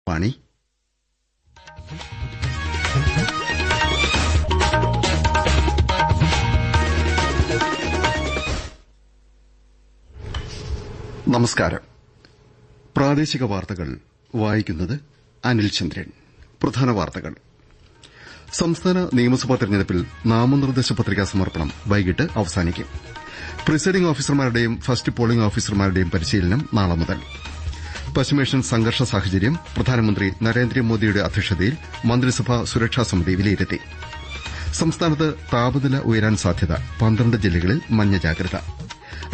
വാണി. നമസ്കാരം. പ്രാദേശിക വാർത്തകൾ വായിക്കുന്നത് അനിൽ ചന്ദ്രൻ. പ്രധാന വാർത്തകൾ. സംസ്ഥാന നിയമസഭാ തെരഞ്ഞെടുപ്പിൽ നാമനിർദ്ദേശ പത്രികാ സമർപ്പണം വൈകിട്ട് അവസാനിക്കും. പ്രിസൈഡിംഗ് ഓഫീസർമാരുടെയും ഫസ്റ്റ് പോളിംഗ് ഓഫീസർമാരുടെയും പരിശീലനം നാളെ മുതൽ. പശ്ചിമേഷ്യൻ സംഘർഷ സാഹചര്യം പ്രധാനമന്ത്രി നരേന്ദ്രമോദിയുടെ അധ്യക്ഷതയിൽ മന്ത്രിസഭാ സുരക്ഷാ സമിതി വിലയിരുത്തി. സംസ്ഥാനത്ത് താപനില ഉയരാൻ സാധ്യത 12 ജില്ലകളിൽ മഞ്ഞ ജാഗ്രത.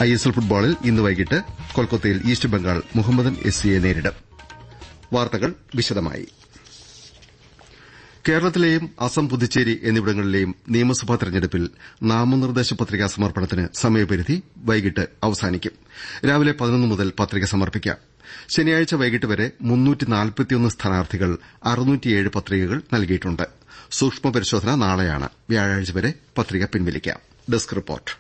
ഐഎസ്എൽ ഫുട്ബോളിൽ ഇന്ന് വൈകിട്ട് കൊൽക്കത്തയിൽ ഈസ്റ്റ് ബംഗാൾ മുഹമ്മദൻ എസ്സിയെ നേരിടും. വാർത്തകൾ വിശദമായി. കേരളത്തിലെയും അസം പുതുച്ചേരി എന്നിവിടങ്ങളിലെയും നിയമസഭാ തെരഞ്ഞെടുപ്പിൽ നാമനിർദ്ദേശ പത്രികാ സമർപ്പണത്തിന് സമയപരിധി വൈകിട്ട് അവസാനിക്കും. രാവിലെ 11 മുതൽ പത്രിക സമർപ്പിക്കാം. ശനിയാഴ്ച വൈകിട്ട് വരെ 341 സ്ഥാനാർത്ഥികൾ 607 പത്രികകൾ നൽകിയിട്ടുണ്ട്. സൂക്ഷ്മ പരിശോധന നാളെയാണ്. വ്യാഴാഴ്ച വരെ പത്രിക പിൻവലിക്കാം. Desk report.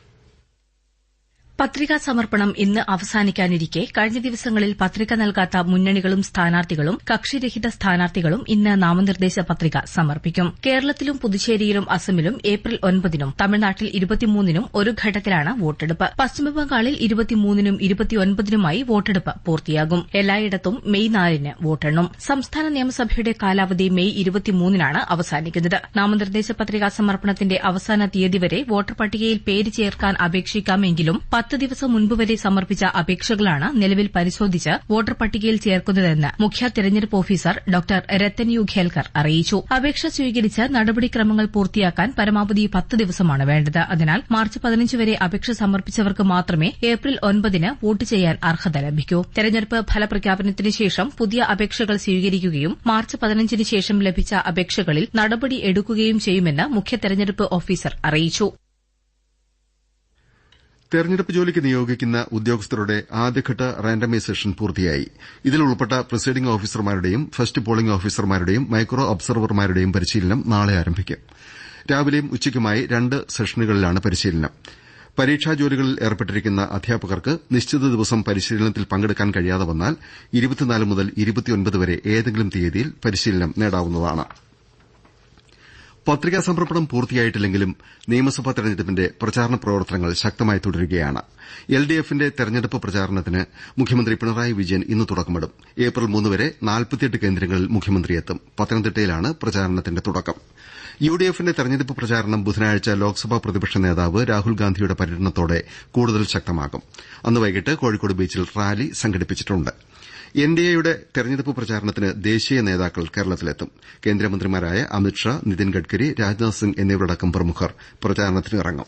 പത്രികാ സമർപ്പണം ഇന്ന് അവസാനിക്കാനിരിക്കെ കഴിഞ്ഞ ദിവസങ്ങളിൽ പത്രിക നൽകാത്ത മുന്നണികളും സ്ഥാനാർത്ഥികളും കക്ഷിരഹിത സ്ഥാനാർത്ഥികളും ഇന്ന് നാമനിർദ്ദേശ പത്രിക സമർപ്പിക്കും. കേരളത്തിലും പുതുച്ചേരിയിലും അസമിലും ഏപ്രിൽ 9-നും തമിഴ്നാട്ടിൽ 23-നും ഒരു ഘട്ടത്തിലാണ് വോട്ടെടുപ്പ്. പശ്ചിമബംഗാളിൽ 23-നും 29-നുമായി വോട്ടെടുപ്പ് പൂർത്തിയാകും. എല്ലായിടത്തും മെയ് 4-ന് വോട്ടെണ്ണും. സംസ്ഥാന നിയമസഭയുടെ കാലാവധി മെയ് 23-നാണ് അവസാനിക്കുന്നത്. നാമനിർദ്ദേശ പത്രികാ സമർപ്പണത്തിന്റെ അവസാന തീയതി വരെ വോട്ടർ പട്ടികയിൽ പേര് ചേർക്കാൻ അപേക്ഷിക്കാമെങ്കിലും 10 ദിവസം മുൻപ് വരെ സമർപ്പിച്ച അപേക്ഷകളാണ് നിലവിൽ പരിശോധിച്ച് വോട്ടർ പട്ടികയിൽ ചേർക്കുന്നതെന്ന് മുഖ്യ തെരഞ്ഞെടുപ്പ് ഓഫീസർ ഡോക്ടർ രത്തൻ യു ഖേൽക്കർ അറിയിച്ചു. അപേക്ഷ സ്വീകരിച്ച് നടപടിക്രമങ്ങൾ പൂർത്തിയാക്കാൻ പരമാവധി 10 ദിവസമാണ് വേണ്ടത്. അതിനാൽ മാർച്ച് 15 വരെ അപേക്ഷ സമർപ്പിച്ചവർക്ക് മാത്രമേ ഏപ്രിൽ 9-ന് വോട്ട് ചെയ്യാൻ അർഹത ലഭിക്കൂ. തെരഞ്ഞെടുപ്പ് ഫലപ്രഖ്യാപനത്തിന് ശേഷം പുതിയ അപേക്ഷകൾ സ്വീകരിക്കുകയും മാർച്ച് 15-ന് ശേഷം ലഭിച്ച അപേക്ഷകളിൽ നടപടി എടുക്കുകയും ചെയ്യുമെന്ന് മുഖ്യ തെരഞ്ഞെടുപ്പ് ഓഫീസർ അറിയിച്ചു. തെരഞ്ഞെടുപ്പ് ജോലിക്ക് നിയോഗിക്കുന്ന ഉദ്യോഗസ്ഥരുടെ ആദ്യഘട്ട റാൻഡമൈസേഷൻ പൂർത്തിയായി. ഇതിൽ ഉൾപ്പെട്ട പ്രിസൈഡിംഗ് ഓഫീസർമാരുടെയും ഫസ്റ്റ് പോളിംഗ് ഓഫീസർമാരുടെയും മൈക്രോ ഒബ്സർവർമാരുടെയും പരിശീലനം നാളെ ആരംഭിക്കും. രാവിലെയും ഉച്ചയ്ക്കുമായി 2 സെഷനുകളിലാണ് പരിശീലനം. പരീക്ഷാ ജോലികളിൽ ഏർപ്പെട്ടിരിക്കുന്ന അധ്യാപകർക്ക് നിശ്ചിത ദിവസം പരിശീലനത്തിൽ പങ്കെടുക്കാൻ കഴിയാതെ വന്നാൽ 24 മുതൽ 29 വരെ ഏതെങ്കിലും തീയതിയിൽ പരിശീലനം നേടാവുന്നതാണ്. പത്രികാ സമർപ്പണം പൂർത്തിയായിട്ടില്ലെങ്കിലും നിയമസഭാ തെരഞ്ഞെടുപ്പിന്റെ പ്രചാരണ പ്രവർത്തനങ്ങൾ ശക്തമായി തുടരുകയാണ്. എൽഡിഎഫിന്റെ തെരഞ്ഞെടുപ്പ് പ്രചാരണത്തിന് മുഖ്യമന്ത്രി പിണറായി വിജയൻ ഇന്ന് തുടക്കമിടും. ഏപ്രിൽ 3 വരെ 48 കേന്ദ്രങ്ങളിൽ മുഖ്യമന്ത്രി എത്തും. പത്തനംതിട്ടയിലാണ് പ്രചാരണത്തിന്റെ തുടക്കം. യുഡിഎഫിന്റെ തെരഞ്ഞെടുപ്പ് പ്രചാരണം ബുധനാഴ്ച ലോക്സഭാ പ്രതിപക്ഷ നേതാവ് രാഹുൽ ഗാന്ധിയുടെ പര്യടനത്തോടെ കൂടുതൽ ശക്തമാകും. അന്ന് വൈകിട്ട് കോഴിക്കോട് ബീച്ചിൽ റാലി സംഘടിപ്പിച്ചിട്ടുണ്ട്. എൻഡിഎയുടെ തെരഞ്ഞെടുപ്പ് പ്രചാരണത്തിന് ദേശീയ നേതാക്കൾ കേരളത്തിലെത്തും. കേന്ദ്രമന്ത്രിമാരായ അമിത്ഷാ, നിതിൻ ഗഡ്കരി, രാജ്നാഥ് സിംഗ് എന്നിവരടക്കം പ്രമുഖർ പ്രചാരണത്തിനിറങ്ങും.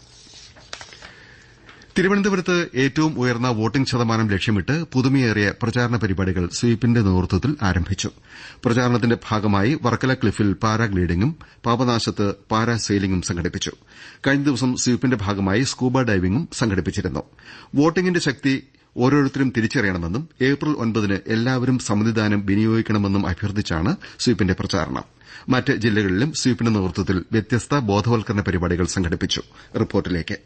തിരുവനന്തപുരത്ത് ഏറ്റവും ഉയർന്ന വോട്ടിംഗ് ശതമാനം ലക്ഷ്യമിട്ട് പുതുമയേറിയ പ്രചാരണ പരിപാടികൾ സ്വീപിന്റെ നേതൃത്വത്തിൽ ആരംഭിച്ചു. പ്രചാരണത്തിന്റെ ഭാഗമായി വർക്കല ക്ലിഫിൽ പാരാഗ്ലൈഡിംഗും പാപനാശത്ത് പാരാസെയിലിംഗും സംഘടിപ്പിച്ചു. കഴിഞ്ഞ ദിവസം സ്വീപിന്റെ ഭാഗമായി സ്കൂബ ഡൈവിംഗും സംഘടിപ്പിച്ചിരുന്നു. വോട്ടിംഗിന്റെ ശക്തി ഓരോരുത്തരും തിരിച്ചറിയണമെന്നും ഏപ്രിൽ 9-ന് എല്ലാവരും സമ്മതിദാനം വിനിയോഗിക്കണമെന്നും അഭ്യർത്ഥിച്ചാണ് സ്വീപിന്റെ പ്രചാരണം. മറ്റ് ജില്ലകളിലും സ്വീപിന്റെ നേതൃത്വത്തിൽ വ്യത്യസ്ത ബോധവൽക്കരണ പരിപാടികൾ സംഘടിപ്പിച്ചു. റിപ്പോർട്ടിലേക്ക്.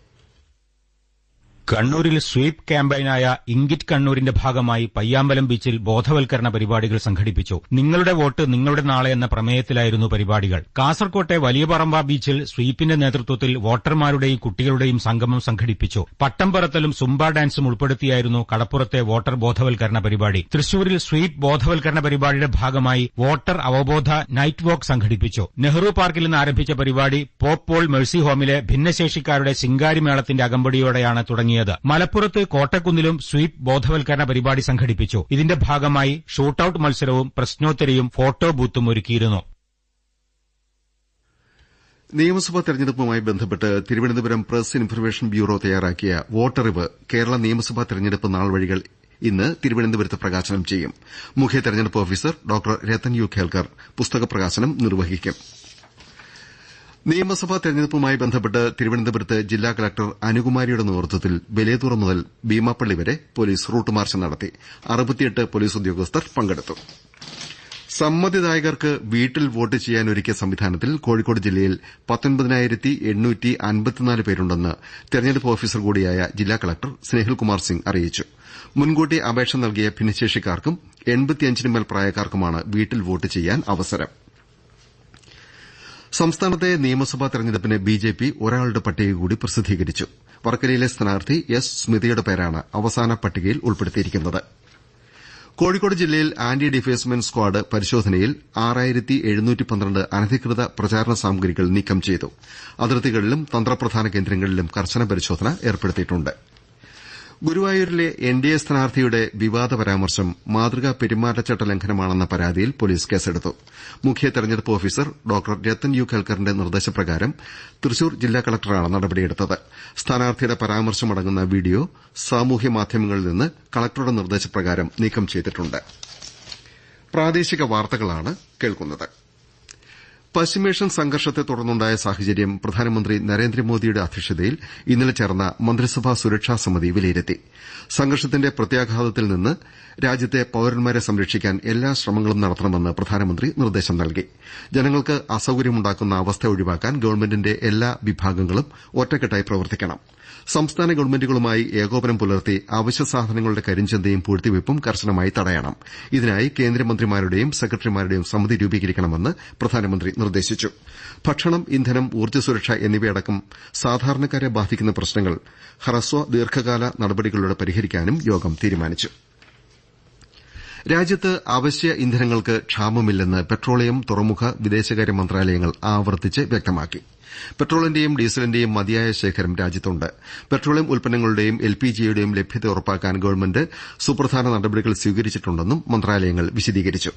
കണ്ണൂരിൽ സ്വീപ് ക്യാമ്പയിനായ ഇംഗിറ്റ് കണ്ണൂരിന്റെ ഭാഗമായി പയ്യാമ്പലം ബീച്ചിൽ ബോധവൽക്കരണ പരിപാടികൾ സംഘടിപ്പിച്ചു. നിങ്ങളുടെ വോട്ട് നിങ്ങളുടെ നാളെ എന്ന പ്രമേയത്തിലായിരുന്നു പരിപാടികൾ. കാസർകോട്ടെ വലിയ പറമ്പ ബീച്ചിൽ സ്വീപിന്റെ നേതൃത്വത്തിൽ വോട്ടർമാരുടെയും കുട്ടികളുടെയും സംഗമം സംഘടിപ്പിച്ചു. പട്ടം പറത്തലും സുംബ ഡാൻസും ഉൾപ്പെടുത്തിയായിരുന്നു കടപ്പുറത്തെ വോട്ടർ ബോധവൽക്കരണ പരിപാടി. തൃശൂരിൽ സ്വീപ് ബോധവൽക്കരണ പരിപാടിയുടെ ഭാഗമായി വോട്ടർ അവബോധ നൈറ്റ് വാക്ക് സംഘടിപ്പിച്ചു. നെഹ്റു പാർക്കിൽ നിന്ന് ആരംഭിച്ച പരിപാടി പോപ്പ് പോൾ മെഴ്സി ഹോമിലെ ഭിന്നശേഷിക്കാരുടെ ശിങ്കാരിമേളത്തിന്റെ അകമ്പടിയോടെയാണ് തുടങ്ങിയത്. മലപ്പുറത്ത് കോട്ടക്കുന്നിലും സ്വീപ് ബോധവൽക്കരണ പരിപാടി സംഘടിപ്പിച്ചു. ഇതിന്റെ ഭാഗമായി ഷൂട്ടൌട്ട് മത്സരവും പ്രശ്നോത്തരിയും ഫോട്ടോ ബൂത്തും ഒരുക്കിയിരുന്നു. നിയമസഭാ തെരഞ്ഞെടുപ്പുമായി ബന്ധപ്പെട്ട് തിരുവനന്തപുരം പ്രസ് ഇൻഫർമേഷൻ ബ്യൂറോ തയ്യാറാക്കിയ വോട്ടറിവ് കേരള നിയമസഭാ തെരഞ്ഞെടുപ്പ് നാൾ വഴികൾ ഇന്ന് തിരുവനന്തപുരത്ത് പ്രകാശനം ചെയ്യും. മുഖ്യ തെരഞ്ഞെടുപ്പ് ഓഫീസർ ഡോക്ടർ രത്തൻ യു ഖേൽക്കർ പുസ്തക പ്രകാശനം നിർവഹിക്കും. നിയമസഭാ തെരഞ്ഞെടുപ്പുമായി ബന്ധപ്പെട്ട് തിരുവനന്തപുരത്ത് ജില്ലാ കളക്ടർ അനുകുമാരിയുടെ നേതൃത്വത്തിൽ ബലേതുറ മുതൽ ഭീമാപ്പള്ളി വരെ പോലീസ് റൂട്ട് മാർച്ച് നടത്തി. 68 പോലീസ് ഉദ്യോഗസ്ഥർ പങ്കെടുത്തു. സമ്മതിദായകർക്ക് വീട്ടിൽ വോട്ട് ചെയ്യാനൊരുക്കിയ സംവിധാനത്തിൽ കോഴിക്കോട് ജില്ലയിൽ 19,854 പേരുണ്ടെന്ന് തെരഞ്ഞെടുപ്പ് ഓഫീസർ കൂടിയായ ജില്ലാ കളക്ടർ സ്നേഹിൽകുമാർ സിംഗ് അറിയിച്ചു. മുൻകൂട്ടി അപേക്ഷ നൽകിയ ഭിന്നശേഷിക്കാർക്കും 85 മേൽ പ്രായക്കാർക്കുമാണ് വീട്ടിൽ വോട്ട് ചെയ്യാൻ അവസരം. സംസ്ഥാനത്തെ നിയമസഭാ തെരഞ്ഞെടുപ്പിന് ബിജെപി ഒരാളുടെ പട്ടിക കൂടി പ്രസിദ്ധീകരിച്ചു. വർക്കലയിലെ സ്ഥാനാർത്ഥി എസ് സ്മിതയുടെ പേരാണ് അവസാന പട്ടികയിൽ ഉൾപ്പെടുത്തിയിരിക്കുന്നത്. കോഴിക്കോട് ജില്ലയിൽ ആന്റി ഡിഫേസ്മെന്റ് സ്ക്വാഡ് പരിശോധനയിൽ 6712 അനധികൃത പ്രചാരണ സാമഗ്രികൾ നീക്കം ചെയ്തു. അതിർത്തികളിലും തന്ത്രപ്രധാന കേന്ദ്രങ്ങളിലും കർശന പരിശോധന ഏർപ്പെടുത്തിയിട്ടുണ്ട്. ഗുരുവായൂരിലെ എൻഡിഎ സ്ഥാനാർത്ഥിയുടെ വിവാദ പരാമർശം മാതൃകാ പെരുമാറ്റച്ചട്ട ലംഘനമാണെന്ന പരാതിയിൽ പോലീസ് കേസെടുത്തു. മുഖ്യ തെരഞ്ഞെടുപ്പ് ഓഫീസർ ഡോക്ടർ രത്തൻ യു കേൽക്കറിന്റെ നിർദ്ദേശപ്രകാരം തൃശൂർ ജില്ലാ കളക്ടറാണ് നടപടിയെടുത്തത്. സ്ഥാനാർത്ഥിയുടെ പരാമർശമടങ്ങുന്ന വീഡിയോ സാമൂഹ്യ മാധ്യമങ്ങളിൽ നിന്ന് കളക്ടറുടെ നിർദ്ദേശപ്രകാരം നീക്കം ചെയ്തിട്ടുണ്ട്. പശ്ചിമേഷ്യൻ സംഘർഷത്തെ തുടർന്നുണ്ടായ സാഹചര്യം പ്രധാനമന്ത്രി നരേന്ദ്രമോദിയുടെ അധ്യക്ഷതയിൽ ഇന്നലെ ചേർന്ന മന്ത്രിസഭാ സുരക്ഷാ സമിതി വിലയിരുത്തി. സംഘർഷത്തിന്റെ പ്രത്യാഘാതത്തിൽ നിന്ന് രാജ്യത്തെ പൌരന്മാരെ സംരക്ഷിക്കാൻ എല്ലാ ശ്രമങ്ങളും നടത്തണമെന്ന് പ്രധാനമന്ത്രി നിർദ്ദേശം നൽകി. ജനങ്ങൾക്ക് അസൌകര്യമുണ്ടാക്കുന്ന അവസ്ഥ ഒഴിവാക്കാൻ ഗവൺമെന്റിന്റെ എല്ലാ വിഭാഗങ്ങളും ഒറ്റക്കെട്ടായി പ്രവർത്തിക്കണം. സംസ്ഥാന ഗവൺമെന്റുകളുമായി ഏകോപനം പുലർത്തി അവശ്യ സാധനങ്ങളുടെ കരിഞ്ചന്തയും പൂഴ്ത്തിവയ്പും കർശനമായി തടയണം. ഇതിനായി കേന്ദ്രമന്ത്രിമാരുടെയും സെക്രട്ടറിമാരുടെയും സമിതി രൂപീകരിക്കണമെന്ന് പ്രധാനമന്ത്രി നിർദ്ദേശിച്ചു. ഭക്ഷണം, ഇന്ധനം, ഊർജ്ജസുരക്ഷ എന്നിവയടക്കം സാധാരണക്കാരെ ബാധിക്കുന്ന പ്രശ്നങ്ങൾ ഹ്രസ്വ ദീർഘകാല നടപടികളിലൂടെ പരിഹരിക്കാനും യോഗം തീരുമാനിച്ചു. രാജ്യത്ത് അവശ്യ ഇന്ധനങ്ങൾക്ക് ക്ഷാമമില്ലെന്ന് പെട്രോളിയം, തുറമുഖ, വിദേശകാര്യ മന്ത്രാലയങ്ങൾ ആവർത്തിച്ച് വ്യക്തമാക്കി. പെട്രോളിന്റെയും ഡീസലിന്റെയും മതിയായ ശേഖരം രാജ്യത്തുണ്ട്. പെട്രോളിയം ഉൽപ്പന്നങ്ങളുടെയും എൽപിജിയുടെയും ലഭ്യത ഉറപ്പാക്കാൻ ഗവൺമെന്റ് സുപ്രധാന നടപടികൾ സ്വീകരിച്ചിട്ടുണ്ടെന്നും മന്ത്രാലയങ്ങൾ വിശദീകരിച്ചു.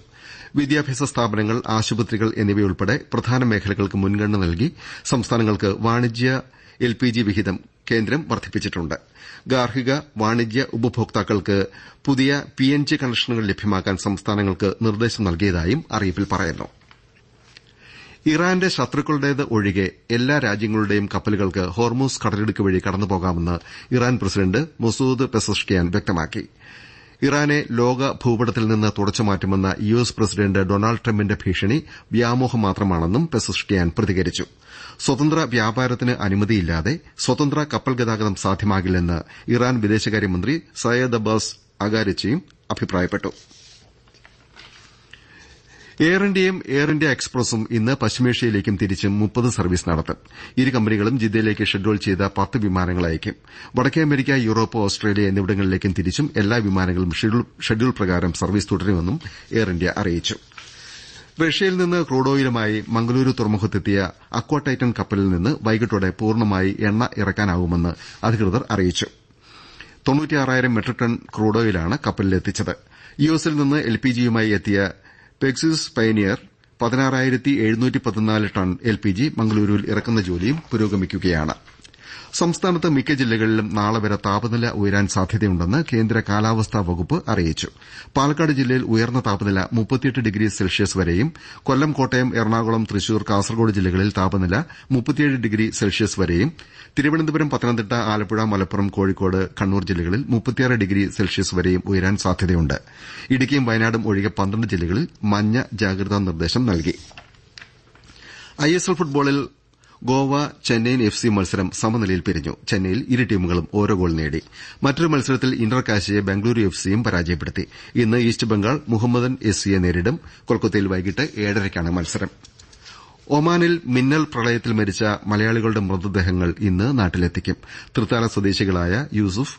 വിദ്യാഭ്യാസ സ്ഥാപനങ്ങൾ, ആശുപത്രികൾ എന്നിവയുൾപ്പെടെ പ്രധാന മേഖലകൾക്ക് മുൻഗണന നൽകി സംസ്ഥാനങ്ങൾക്ക് വാണിജ്യ എൽപിജി വിഹിതം കേന്ദ്രം വർദ്ധിപ്പിച്ചിട്ടുണ്ട്. ഗാർഹിക, വാണിജ്യ ഉപഭോക്താക്കൾക്ക് പുതിയ പിഎൻജി കണക്ഷനുകൾ ലഭ്യമാക്കാൻ സംസ്ഥാനങ്ങൾക്ക് നിർദ്ദേശം നൽകിയതായും അറിയിപ്പിൽ പറയുന്നു. ഇറാന്റെ ശത്രുക്കളുടേത് ഒഴികെ എല്ലാ രാജ്യങ്ങളുടെയും കപ്പലുകൾക്ക് ഹോർമൂസ് കടലിടുക്ക് വഴി കടന്നുപോകാമെന്ന് ഇറാൻ പ്രസിഡന്റ് മസൂദ് പെസഷ്കിയാൻ വ്യക്തമാക്കി. ഇറാനെ ലോക ഭൂപടത്തിൽ നിന്ന് തുടച്ചുമാറ്റുമെന്ന യുഎസ് പ്രസിഡന്റ് ഡൊണാൾഡ് ട്രംപിന്റെ ഭീഷണി വ്യാമോഹം മാത്രമാണെന്നും പെസഷ്കിയാൻ പ്രതികരിച്ചു. സ്വതന്ത്ര വ്യാപാരത്തിന് അനുമതിയില്ലാതെ സ്വതന്ത്ര കപ്പൽ ഗതാഗതം സാധ്യമാകില്ലെന്ന് ഇറാൻ വിദേശകാര്യമന്ത്രി സയ്യദ് അബ്ബാസ് അഗാരിച്ചിയും അഭിപ്രായപ്പെട്ടു. എയർ ഇന്ത്യയും എയർ ഇന്ത്യ എക്സ്പ്രസും ഇന്ന് പശ്ചിമേഷ്യയിലേക്കും തിരിച്ചും 30 സർവീസ് നടത്തും. ഇരു കമ്പനികളും ജിദ്ദയിലേക്ക് ഷെഡ്യൂൾ ചെയ്ത 10 വിമാനങ്ങൾ അയക്കും. വടക്കേ അമേരിക്ക, യൂറോപ്പ്, ഓസ്ട്രേലിയ എന്നിവിടങ്ങളിലേക്കും തിരിച്ചും എല്ലാ വിമാനങ്ങളും ഷെഡ്യൂൾ പ്രകാരം സർവീസ് തുടരുമെന്നും എയർ ഇന്ത്യ അറിയിച്ചു. റഷ്യയിൽ നിന്ന് ക്രൂഡ് ഓയിലുമായി മംഗലൂരു തുറമുഖത്തെത്തിയ അക്വ ടൈറ്റൻ കപ്പലിൽ നിന്ന് വൈകിട്ടോടെ പൂർണ്ണമായി എണ്ണ ഇറക്കാനാവുമെന്ന് അധികൃതർ അറിയിച്ചു. 96,000 മെട്രിക് ടൺ ക്രൂഡ് ഓയിലാണ് കപ്പലിലെത്തിച്ചത്. യുഎസിൽ നിന്ന് എൽപിജിയുമായി എത്തിയ പെക്സിസ് പയനിയർ 16,714 ടൺ എൽപിജി മംഗലൂരുവിൽ ഇറക്കുന്ന ജോലിയും പുരോഗമിക്കുകയാണ്. സംസ്ഥാനത്ത് മിക്ക ജില്ലകളിലും നാളെ വരെ താപനില ഉയരാൻ സാധ്യതയുണ്ടെന്ന് കേന്ദ്ര കാലാവസ്ഥാ വകുപ്പ് അറിയിച്ചു. പാലക്കാട് ജില്ലയിൽ ഉയർന്ന താപനില 38 ഡിഗ്രി സെൽഷ്യസ് വരെയും കൊല്ലം, കോട്ടയം, എറണാകുളം, തൃശൂർ, കാസർകോട് ജില്ലകളിൽ താപനില 37 ഡിഗ്രി സെൽഷ്യസ് വരെയും തിരുവനന്തപുരം, പത്തനംതിട്ട, ആലപ്പുഴ, മലപ്പുറം, കോഴിക്കോട്, കണ്ണൂർ ജില്ലകളിൽ 36 ഡിഗ്രി സെൽഷ്യസ് വരെയും ഉയരാൻ സാധ്യതയുണ്ട്. ഇടുക്കിയും വയനാടും ഒഴികെ 12 ജില്ലകളിൽ മഞ്ഞ ജാഗ്രതാ നിർദ്ദേശം നൽകി. ഐഎസ്എൽ ഫുട്ബോളിൽ ഗോവ ചെന്നൈയിൻ എഫ്സി മത്സരം സമനിലയിൽ പിരിഞ്ഞു. ചെന്നൈയിൽ ഇരു ടീമുകളും ഓരോ ഗോൾ നേടി. മറ്റൊരു മത്സരത്തിൽ ഇന്റർ കാശിയെ ബംഗളൂരു എഫ്സിയും പരാജയപ്പെടുത്തി. ഇന്ന് ഈസ്റ്റ് ബംഗാൾ മുഹമ്മദൻ എസ്സിയെ നേരിടും. കൊൽക്കത്തയിൽ വൈകിട്ട് 7:30ക്കാണ് മത്സരം. ഒമാനിൽ മിന്നൽ പ്രളയത്തിൽ മരിച്ച മലയാളികളുടെ മൃതദേഹങ്ങൾ ഇന്ന് നാട്ടിലെത്തിക്കും. തൃത്താല സ്വദേശികളായ യൂസുഫ്,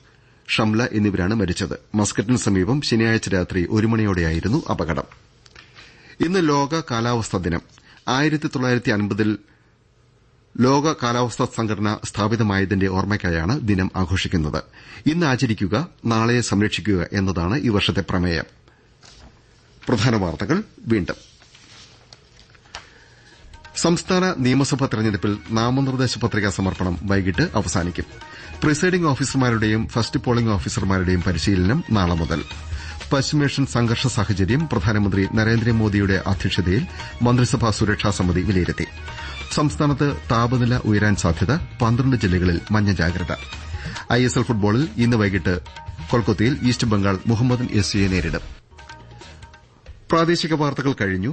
ഷംല എന്നിവരാണ് മരിച്ചത്. മസ്കറ്റിന് സമീപം ശനിയാഴ്ച രാത്രി 1 മണിയോടെയായിരുന്നു അപകടം. ഇന്ന് ലോക കാലാവസ്ഥാ ദിനം. 1950-ൽ ലോക കാലാവസ്ഥാ സംഘടന സ്ഥാപിതമായതിന്റെ ഓർമ്മയ്ക്കായാണ് ദിനം ആഘോഷിക്കുന്നത്. ഇന്ന് ആചരിക്കുക, നാളെയെ സംരക്ഷിക്കുക എന്നതാണ് ഈ വർഷത്തെ പ്രമേയം. പ്രധാന വാർത്തകൾ വീണ്ടും. സംസ്ഥാന നിയമസഭാ തെരഞ്ഞെടുപ്പിൽ നാമനിർദ്ദേശ പത്രികാ സമർപ്പണം വൈകിട്ട് അവസാനിക്കും. പ്രിസൈഡിംഗ് ഓഫീസർമാരുടെയും ഫസ്റ്റ് പോളിംഗ് ഓഫീസർമാരുടെയും പരിശീലനം നാളെ മുതൽ. പശ്ചിമേഷ്യൻ സംഘർഷ സാഹചര്യം പ്രധാനമന്ത്രി നരേന്ദ്രമോദിയുടെ അധ്യക്ഷതയിൽ മന്ത്രിസഭാ സുരക്ഷാ സമിതി വിലയിരുത്തി. സംസ്ഥാനത്ത് താപനില ഉയരാൻ സാധ്യത, 12 ജില്ലകളിൽ മഞ്ഞ ജാഗ്രത. ഐഎസ്എൽ ഫുട്ബോളിൽ ഇന്ന് വൈകിട്ട് കൊൽക്കത്തയിൽ ഈസ്റ്റ് ബംഗാൾ മുഹമ്മദൻ എസ്സിയെ നേരിടും. പ്രാദേശിക വാർത്തകൾ കഴിഞ്ഞു.